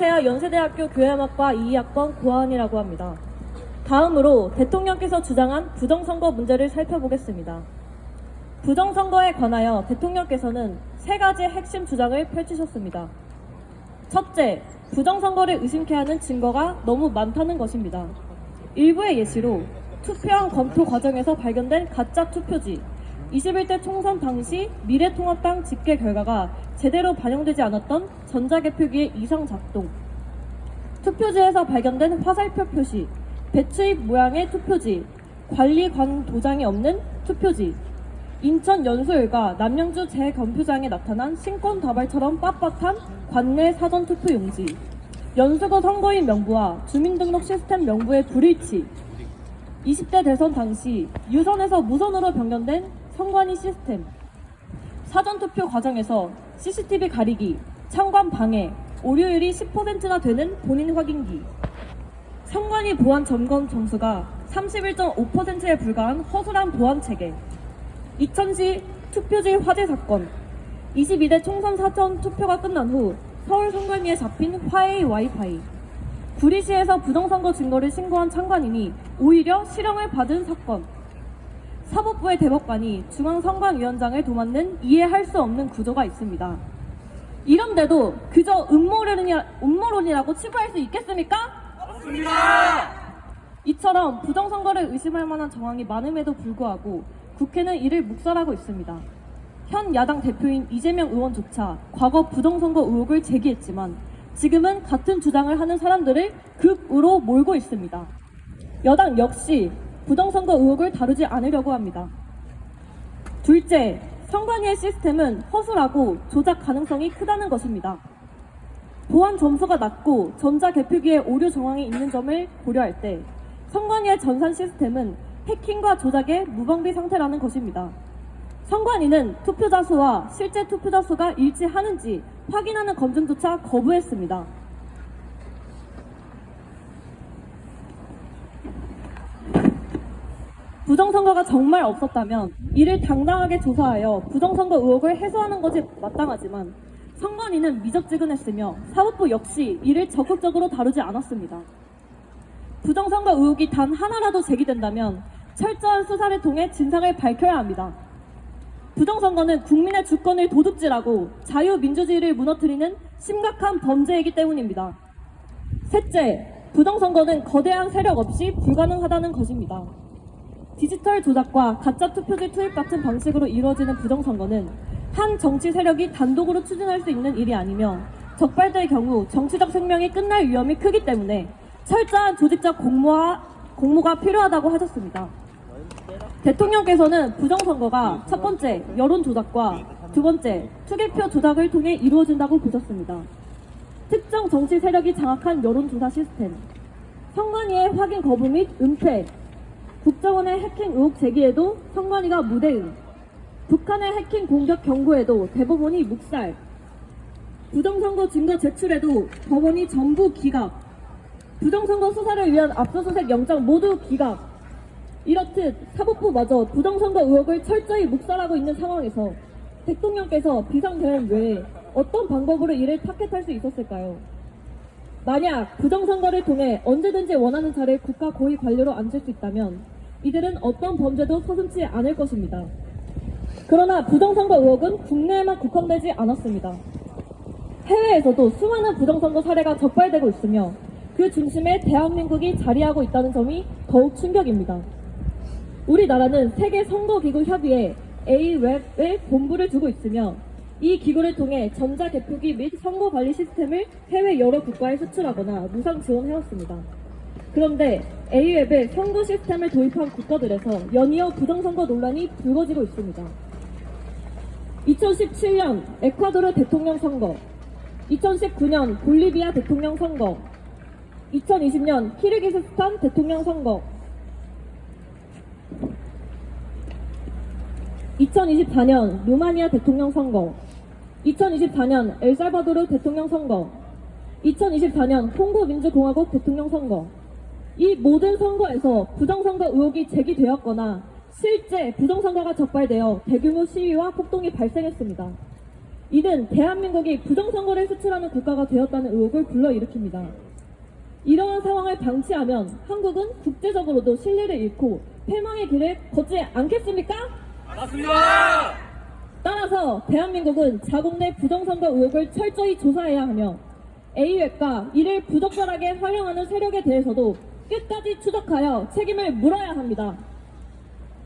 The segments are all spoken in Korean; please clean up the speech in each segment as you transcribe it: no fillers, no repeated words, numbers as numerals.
안녕하세요. 연세대학교 교회음악과 2학번 고하은이라고 합니다. 다음으로 대통령께서 주장한 부정선거 문제를 살펴보겠습니다. 부정선거에 관하여 대통령께서는 세 가지의 핵심 주장을 펼치셨습니다. 첫째, 부정선거를 의심케 하는 증거가 너무 많다는 것입니다. 일부의 예시로 투표함 검토 과정에서 발견된 가짜 투표지, 21대 총선 당시 미래통합당 집계 결과가 제대로 반영되지 않았던 전자개표기의 이상 작동, 투표지에서 발견된 화살표 표시, 배추잎 모양의 투표지, 관리관 도장이 없는 투표지, 인천 연수일과 남양주 재검표장에 나타난 신권다발처럼 빳빳한 관내 사전투표용지, 연수구 선거인 명부와 주민등록 시스템 명부의 불일치, 20대 대선 당시 유선에서 무선으로 변경된 선관위 시스템, 사전투표 과정에서 CCTV 가리기, 참관 방해, 오류율이 10%나 되는 본인 확인기, 선관위 보안 점검 점수가 31.5%에 불과한 허술한 보안 체계, 2000시 투표지 화재 사건, 22대 총선 사전 투표가 끝난 후 서울 선관위에 잡힌 화해의 와이파이, 구리시에서 부정선거 증거를 신고한 참관인이 오히려 실형을 받은 사건, 사법부의 대법관이 중앙선관위원장을 도맡는 이해할 수 없는 구조가 있습니다. 이런데도 그저 음모론이라고 치부할 수 있겠습니까? 없습니다. 이처럼 부정선거를 의심할 만한 정황이 많음에도 불구하고 국회는 이를 묵살하고 있습니다. 현 야당 대표인 이재명 의원조차 과거 부정선거 의혹을 제기했지만 지금은 같은 주장을 하는 사람들을 극우로 몰고 있습니다. 여당 역시 부정선거 의혹을 다루지 않으려고 합니다. 둘째, 선관위의 시스템은 허술하고 조작 가능성이 크다는 것입니다. 보안 점수가 낮고 전자개표기에 오류 정황이 있는 점을 고려할 때 선관위의 전산 시스템은 해킹과 조작의 무방비 상태라는 것입니다. 선관위는 투표자 수와 실제 투표자 수가 일치하는지 확인하는 검증조차 거부했습니다. 부정선거가 정말 없었다면 이를 당당하게 조사하여 부정선거 의혹을 해소하는 것이 마땅하지만 선관위는 미적지근했으며 사법부 역시 이를 적극적으로 다루지 않았습니다. 부정선거 의혹이 단 하나라도 제기된다면 철저한 수사를 통해 진상을 밝혀야 합니다. 부정선거는 국민의 주권을 도둑질하고 자유민주주의를 무너뜨리는 심각한 범죄이기 때문입니다. 셋째, 부정선거는 거대한 세력 없이 불가능하다는 것입니다. 디지털 조작과 가짜 투표지 투입 같은 방식으로 이루어지는 부정선거는 한 정치 세력이 단독으로 추진할 수 있는 일이 아니며 적발될 경우 정치적 생명이 끝날 위험이 크기 때문에 철저한 조직적 공모가 필요하다고 하셨습니다. 대통령께서는 부정선거가 첫 번째 여론 조작과 두 번째 투개표 조작을 통해 이루어진다고 보셨습니다. 특정 정치 세력이 장악한 여론조사 시스템, 선관위의 확인 거부 및 은폐, 국정원의 해킹 의혹 제기에도 선관위가 무대응, 북한의 해킹 공격 경고에도 대법원이 묵살, 부정선거 증거 제출에도 법원이 전부 기각, 부정선거 수사를 위한 압수수색 영장 모두 기각, 이렇듯 사법부마저 부정선거 의혹을 철저히 묵살하고 있는 상황에서 대통령께서 비상대응 외에 어떤 방법으로 이를 타켓할 수 있었을까요? 만약 부정선거를 통해 언제든지 원하는 자를 국가 고위 관료로 앉을 수 있다면 이들은 어떤 범죄도 서슴지 않을 것입니다. 그러나 부정선거 의혹은 국내에만 국한되지 않았습니다. 해외에서도 수많은 부정선거 사례가 적발되고 있으며 그 중심에 대한민국이 자리하고 있다는 점이 더욱 충격입니다. 우리나라는 세계선거기구 협의회 AWEB에 본부를 두고 있으며 이 기구를 통해 전자개표기 및 선거관리 시스템을 해외 여러 국가에 수출하거나 무상 지원해왔습니다. 그런데 AWEB의 선거 시스템을 도입한 국가들에서 연이어 부정선거 논란이 불거지고 있습니다. 2017년 에콰도르 대통령 선거, 2019년 볼리비아 대통령 선거, 2020년 키르기스스탄 대통령 선거, 2024년 루마니아 대통령 선거, 2024년 엘살바도르 대통령 선거, 2024년 콩고 민주공화국 대통령 선거, 이 모든 선거에서 부정선거 의혹이 제기되었거나 실제 부정선거가 적발되어 대규모 시위와 폭동이 발생했습니다. 이는 대한민국이 부정선거를 수출하는 국가가 되었다는 의혹을 불러일으킵니다. 이러한 상황을 방치하면 한국은 국제적으로도 신뢰를 잃고 패망의 길을 걷지 않겠습니까? 맞습니다. 따라서 대한민국은 자국 내 부정선거 의혹을 철저히 조사해야 하며 A획과 이를 부적절하게 활용하는 세력에 대해서도 끝까지 추적하여 책임을 물어야 합니다.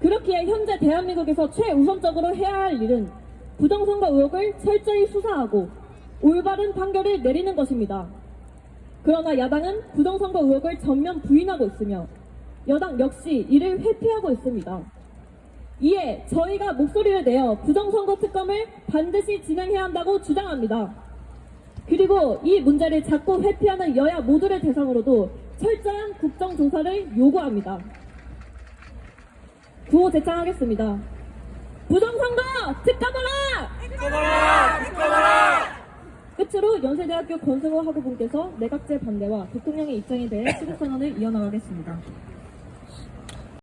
그렇기에 현재 대한민국에서 최우선적으로 해야 할 일은 부정선거 의혹을 철저히 수사하고 올바른 판결을 내리는 것입니다. 그러나 야당은 부정선거 의혹을 전면 부인하고 있으며 여당 역시 이를 회피하고 있습니다. 이에 저희가 목소리를 내어 부정선거 특검을 반드시 진행해야 한다고 주장합니다. 그리고 이 문제를 자꾸 회피하는 여야 모두를 대상으로도 철저한 국정조사를 요구합니다. 구호 제창하겠습니다. 부정선거 특검하라! 특검하라! 특검하라! 끝으로 연세대학교 권승호 학우분께서 내각제 반대와 대통령의 입장에 대해 시국선언을 이어나가겠습니다.